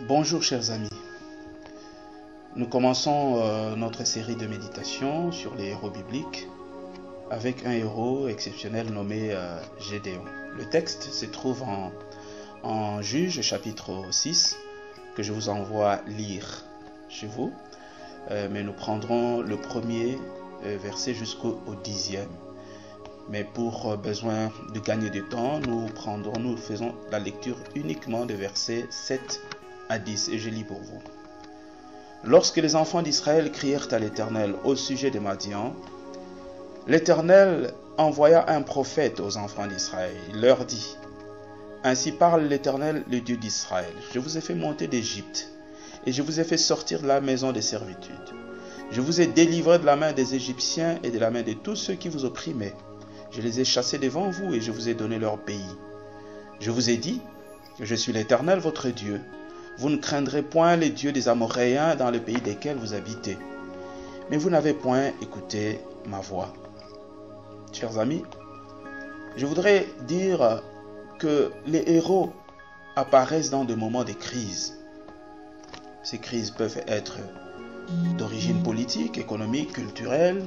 Bonjour chers amis, nous commençons notre série de méditation sur les héros bibliques avec un héros exceptionnel nommé Gédéon. Le texte se trouve en Juges chapitre 6 que je vous envoie lire chez vous, mais nous prendrons le premier verset jusqu'au 10e. Mais pour besoin de gagner du temps, nous faisons la lecture uniquement des versets 7 à 10 et je lis pour vous. Lorsque les enfants d'Israël crièrent à l'Éternel au sujet de Madian, l'Éternel envoya un prophète aux enfants d'Israël. Il leur dit: Ainsi parle l'Éternel, le Dieu d'Israël. Je vous ai fait monter d'Égypte et je vous ai fait sortir de la maison de servitude. Je vous ai délivré de la main des Égyptiens et de la main de tous ceux qui vous opprimaient. Je les ai chassés devant vous et je vous ai donné leur pays. Je vous ai dit que je suis l'Éternel votre Dieu. Vous ne craindrez point les dieux des Amoréens dans le pays desquels vous habitez. Mais vous n'avez point écouté ma voix. Chers amis, je voudrais dire que les héros apparaissent dans des moments de crise. Ces crises peuvent être d'origine politique, économique, culturelle,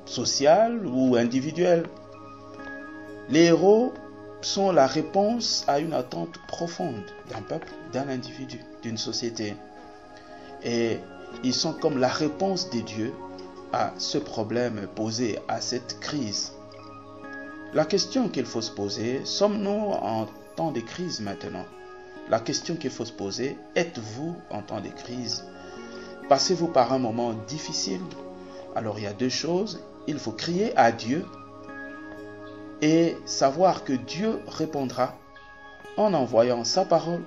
sociale ou individuelle. Les héros sont la réponse à une attente profonde d'un peuple, d'un individu, d'une société. Et ils sont comme la réponse des dieux à ce problème posé, à cette crise. La question qu'il faut se poser, sommes-nous en temps de crise maintenant? La question qu'il faut se poser, êtes-vous en temps de crise? Passez-vous par un moment difficile? Alors il y a deux choses, il faut crier à Dieu et savoir que Dieu répondra en envoyant sa parole,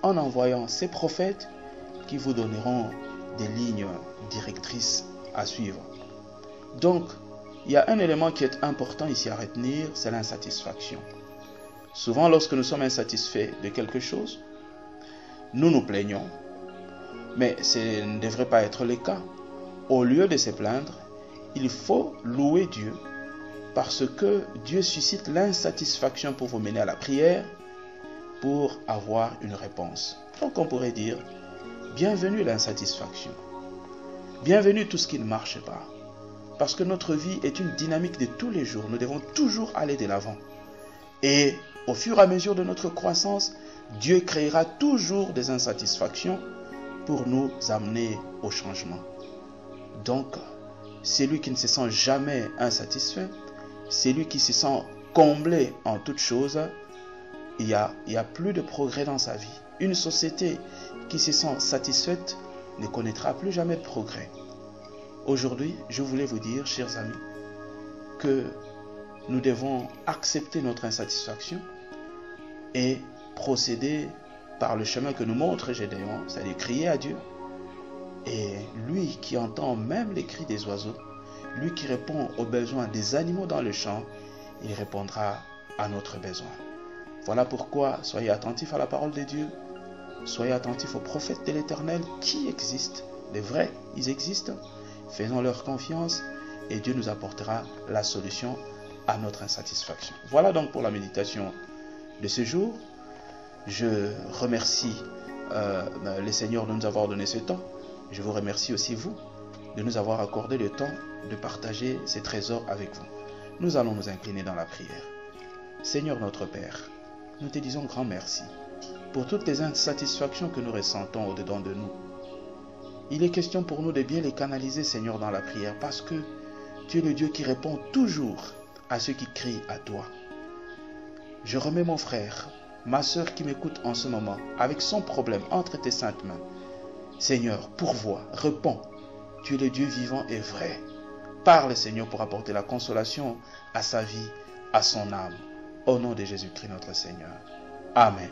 en envoyant ses prophètes qui vous donneront des lignes directrices à suivre. Donc, il y a un élément qui est important ici à retenir, c'est l'insatisfaction. Souvent, lorsque nous sommes insatisfaits de quelque chose, nous nous plaignons, mais ce ne devrait pas être le cas. Au lieu de se plaindre, il faut louer Dieu, parce que Dieu suscite l'insatisfaction pour vous mener à la prière, pour avoir une réponse. Donc on pourrait dire, bienvenue l'insatisfaction. Bienvenue tout ce qui ne marche pas. Parce que notre vie est une dynamique de tous les jours. Nous devons toujours aller de l'avant. Et au fur et à mesure de notre croissance, Dieu créera toujours des insatisfactions pour nous amener au changement. Donc, celui qui ne se sent jamais insatisfait, celui qui se sent comblé en toutes choses, il y a plus de progrès dans sa vie. Une société qui se sent satisfaite ne connaîtra plus jamais de progrès. Aujourd'hui, je voulais vous dire, chers amis, que nous devons accepter notre insatisfaction et procéder par le chemin que nous montre Gédéon, c'est-à-dire crier à Dieu. Et lui qui entend même les cris des oiseaux, lui qui répond aux besoins des animaux dans le champ, il répondra à notre besoin. Voilà pourquoi soyez attentifs à la parole de Dieu, soyez attentifs aux prophètes de l'Éternel qui existent, les vrais, ils existent. Faisons leur confiance et Dieu nous apportera la solution à notre insatisfaction. Voilà donc pour la méditation de ce jour. Je remercie le Seigneur de nous avoir donné ce temps. Je vous remercie aussi vous de nous avoir accordé le temps de partager ces trésors avec vous. Nous allons nous incliner dans la prière. Seigneur notre Père, nous te disons grand merci pour toutes les insatisfactions que nous ressentons au-dedans de nous. Il est question pour nous de bien les canaliser, Seigneur, dans la prière, parce que tu es le Dieu qui répond toujours à ceux qui crient à toi. Je remets mon frère, ma soeur qui m'écoute en ce moment, avec son problème entre tes saintes mains. Seigneur, pourvois, réponds. Tu es le Dieu vivant et vrai. Parle, Seigneur, pour apporter la consolation à sa vie, à son âme. Au nom de Jésus-Christ notre Seigneur. Amen.